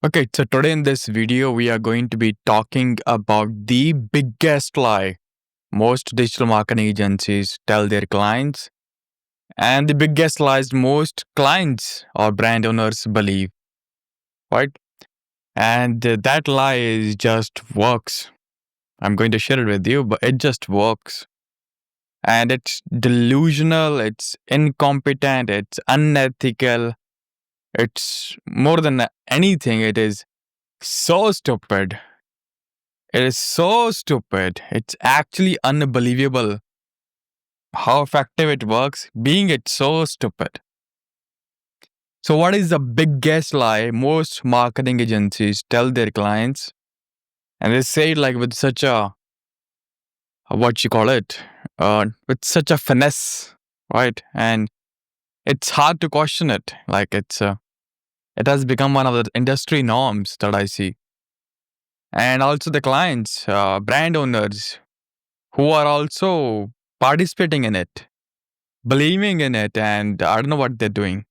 Okay, so today in this video, we are going to be talking about the biggest lie most digital marketing agencies tell their clients, and the biggest lies most clients or brand owners believe, right? And that lie is just works. I'm going to share it with you, but it just works. And it's delusional, it's incompetent, it's unethical, it's more than anything, it is so stupid. It is so stupid. It's actually unbelievable how effective it works, being it so stupid. So, what is the biggest lie most marketing agencies tell their clients? And they say it like with such a, what you call it, with such a finesse, right? And it's hard to question it. Like it has become one of the industry norms that I see. And also the clients, brand owners who are also participating in it, believing in it, and I don't know what they're doing.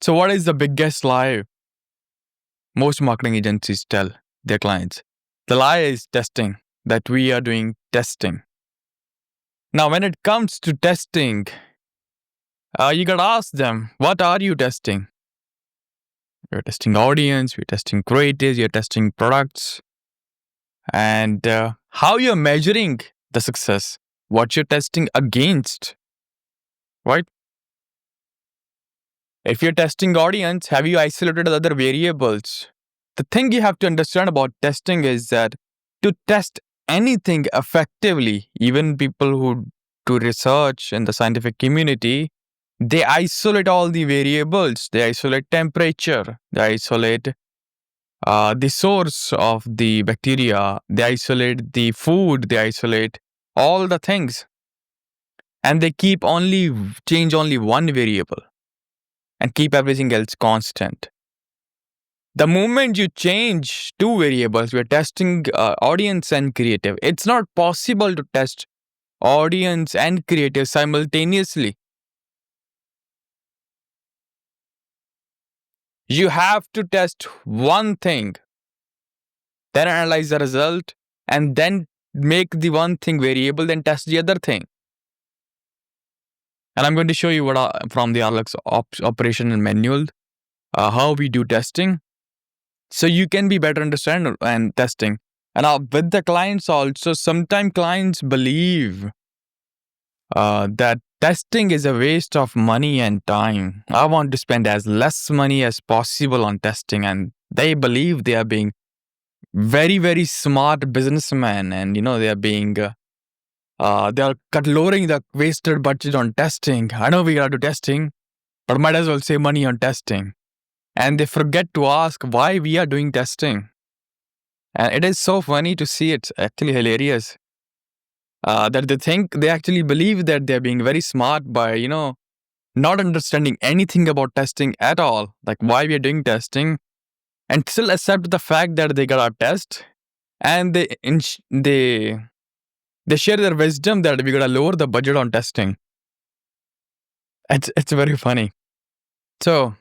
So, what is the biggest lie most marketing agencies tell their clients? The lie is testing, that we are doing testing. Now, when it comes to testing, you got to ask them, what are you testing? You're testing audience, you're testing creatives, you're testing products, and how you're measuring the success, what you're testing against, right? If you're testing audience, have you isolated other variables? The thing you have to understand about testing is that to test anything effectively, even people who do research in the scientific community, they isolate all the variables. They isolate temperature, they isolate the source of the bacteria, they isolate the food, they isolate all the things. And they change only one variable and keep everything else constant. The moment you change two variables, we're testing audience and creative. It's not possible to test audience and creative simultaneously. You have to test one thing, then analyze the result, and then make the one thing variable, then test the other thing. And I'm going to show you from the RLX operation and manual, how we do testing. So you can be better understand and testing. And with the clients also, sometimes clients believe that testing is a waste of money and time. I want to spend as less money as possible on testing, and they believe they are being very, very smart businessmen, and they are being they are lowering the wasted budget on testing. I know we got to do testing, but might as well save money on testing. And they forget to ask why we are doing testing. And it is so funny to see. It's actually hilarious that they actually believe that they're being very smart by, not understanding anything about testing at all, like why we are doing testing, and still accept the fact that they got a test, and they share their wisdom that we gotta lower the budget on testing. It's very funny. So,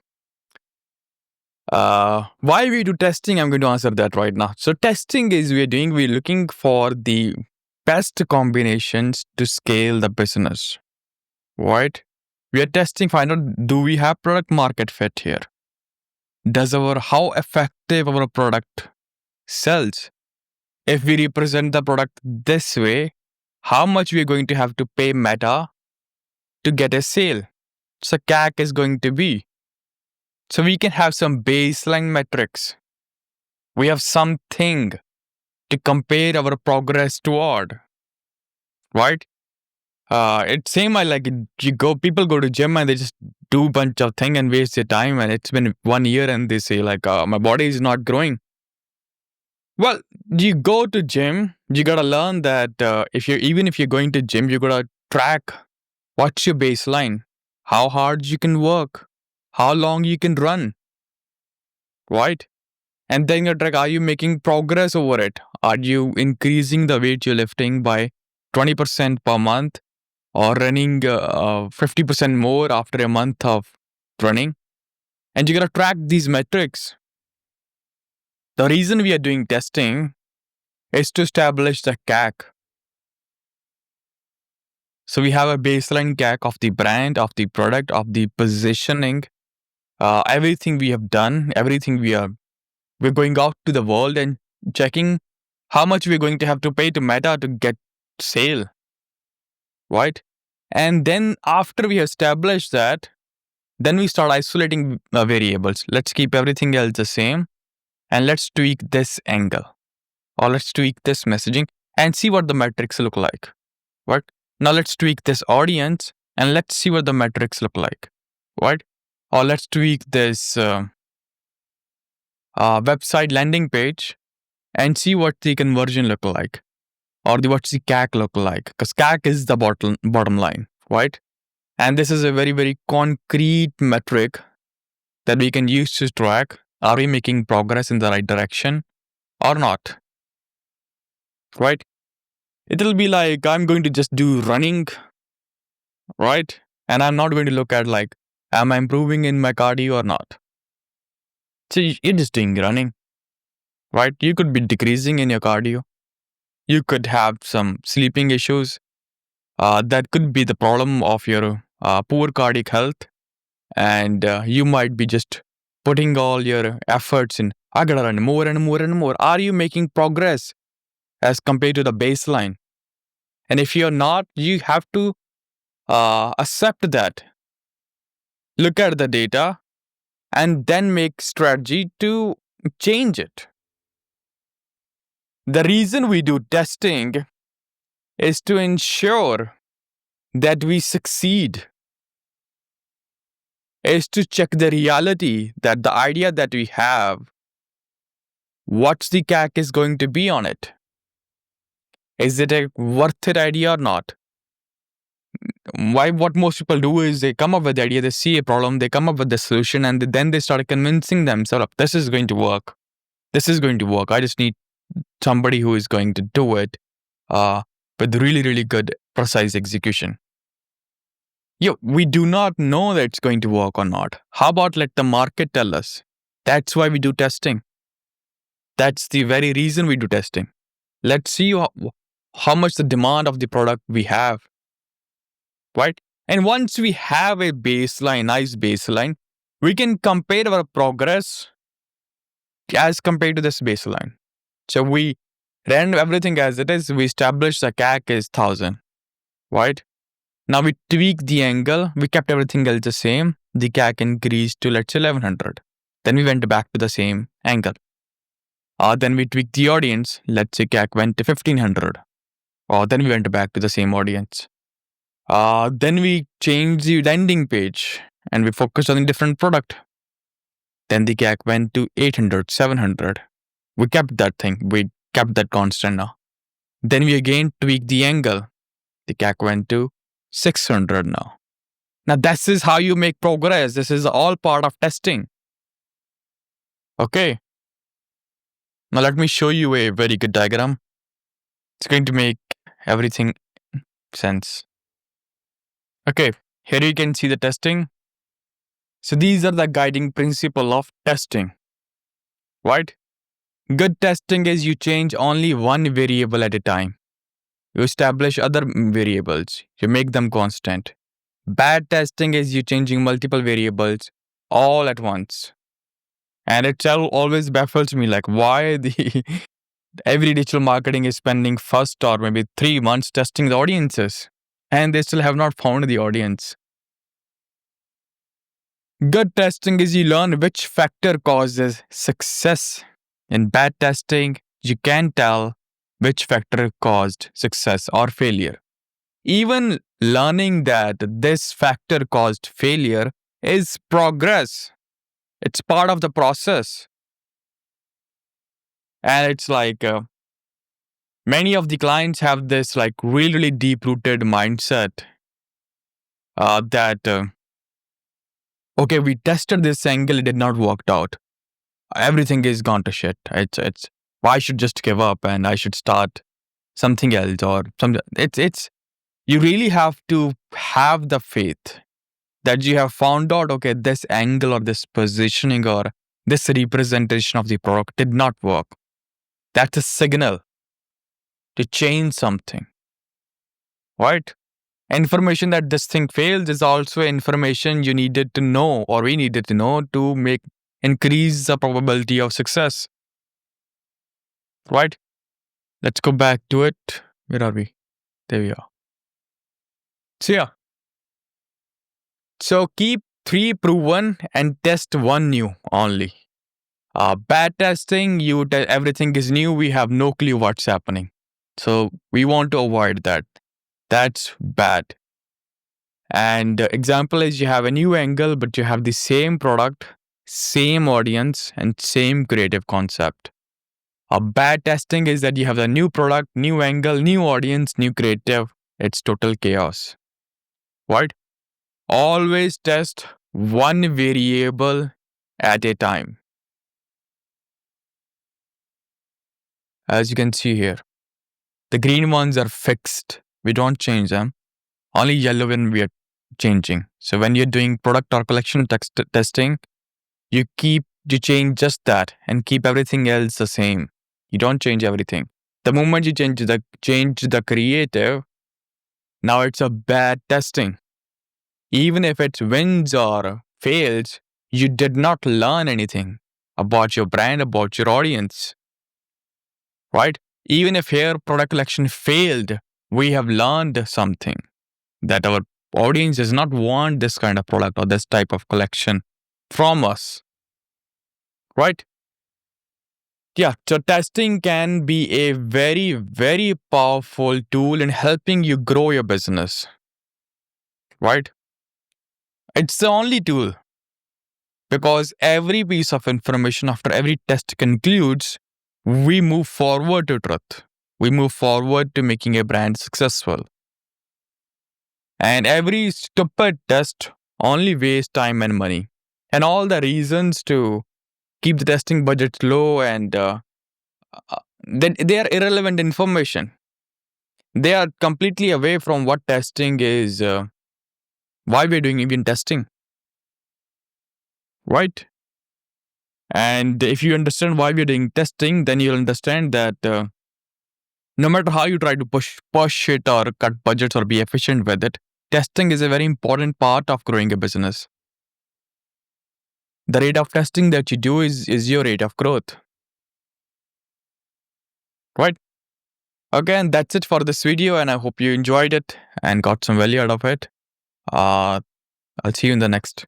why we do testing? I'm going to answer that right now. So, testing is we're looking for the best combinations to scale the business, right? We are testing, find out, do we have product market fit here? How effective our product sells? If we represent the product this way, how much we're going to have to pay Meta to get a sale? So CAC is going to be. So we can have some baseline metrics. We have something to compare our progress toward, right? It's same like people go to gym and they just do a bunch of things and waste their time, and it's been 1 year and they say like my body is not growing. Well, you go to gym, you gotta learn that if you're going to gym, you gotta track what's your baseline, how hard you can work, how long you can run, right? And then you track, are you making progress over it? Are you increasing the weight you're lifting by 20% per month, or running 50% more after a month of running? And you gotta track these metrics. The reason we are doing testing is to establish the CAC. So we have a baseline CAC of the brand, of the product, of the positioning, everything we have done, everything we're going out to the world and checking how much we're going to have to pay to Meta to get sale, right? And then after we establish that, then we start isolating variables. Let's keep everything else the same and let's tweak this angle or let's tweak this messaging and see what the metrics look like, right? Now let's tweak this audience and let's see what the metrics look like, right? Or let's tweak this website landing page and see what the conversion look like or what's the CAC look like, because CAC is the bottom line, right? And this is a very, very concrete metric that we can use to track, are we making progress in the right direction or not, right? It'll be like, I'm going to just do running, right? And I'm not going to look at like, am I improving in my cardio or not? So you're just doing running, right? You could be decreasing in your cardio. You could have some sleeping issues. That could be the problem of your poor cardiac health. And you might be just putting all your efforts in, I gotta run more and more and more. Are you making progress as compared to the baseline? And if you're not, you have to accept that. Look at the data and then make strategy to change it. The reason we do testing is to ensure that we succeed, is to check the reality that the idea that we have, what's the CAC is going to be on it. Is it a worth it idea or not? What most people do is they come up with the idea, they see a problem, they come up with the solution, and then they start convincing themselves, this is going to work. This is going to work. I just need somebody who is going to do it with really, really good, precise execution. We do not know that it's going to work or not. How about let the market tell us? That's why we do testing. That's the very reason we do testing. Let's see how much the demand of the product we have, right? And once we have a baseline, nice baseline, we can compare our progress as compared to this baseline. So we ran everything as it is. We established the CAC is 1,000, right? Now we tweak the angle. We kept everything else the same. The CAC increased to, let's say, 1,100. Then we went back to the same angle. Then we tweaked the audience. Let's say CAC went to 1,500. Then we went back to the same audience. Then we changed the landing page and we focused on a different product. Then the CAC went to 800, 700. We kept that thing. We kept that constant now. Then we again tweaked the angle. The CAC went to 600 now. Now this is how you make progress. This is all part of testing. Okay. Now let me show you a very good diagram. It's going to make everything sense. Okay, here you can see the testing. So these are the guiding principle of testing, right? Good testing is you change only one variable at a time. You establish other variables. You make them constant. Bad testing is you changing multiple variables all at once. And it always baffles me, like why every digital marketing is spending first or maybe 3 months testing the audiences, and they still have not found the audience. Good testing is you learn which factor causes success. In bad testing, you can tell which factor caused success or failure. Even learning that this factor caused failure is progress. It's part of the process. And it's like many of the clients have this like really deep-rooted mindset that, okay, we tested this angle, it did not work out. Everything is gone to shit. It's I should just give up and I should start something else or something. It's you really have to have the faith that you have found out, okay, this angle or this positioning or this representation of the product did not work. That's a signal to change something, right? Information that this thing fails is also information you needed to know, or we needed to know, to increase the probability of success, right? Let's go back to it. Where are we? There we are. So yeah. So keep 3 proven and test 1 new only. Bad testing, everything is new. We have no clue what's happening. So we want to avoid that. That's bad. And example is, you have a new angle, but you have the same product, same audience, and same creative concept. A bad testing is that you have a new product, new angle, new audience, new creative. It's total chaos. Right? Always test one variable at a time. As you can see here, the green ones are fixed. We don't change them. Only yellow when we are changing. So when you're doing product or collection testing, you change just that and keep everything else the same. You don't change everything. The moment you change the creative, now it's a bad testing. Even if it wins or fails, you did not learn anything about your brand, about your audience, right? Even if here product collection failed, we have learned something, that our audience does not want this kind of product or this type of collection from us, right? Yeah, so testing can be a very, very powerful tool in helping you grow your business, right? It's the only tool, because every piece of information after every test concludes, we move forward to truth. We move forward to making a brand successful. And every stupid test only wastes time and money. And all the reasons to keep the testing budget low, and they are irrelevant information. They are completely away from what testing is, why we're doing even testing, right? And if you understand why we're doing testing, then you'll understand that no matter how you try to push it or cut budgets or be efficient with it, testing is a very important part of growing a business. The rate of testing that you do is your rate of growth, right? Again, that's it for this video, and I hope you enjoyed it and got some value out of it. I'll see you in the next.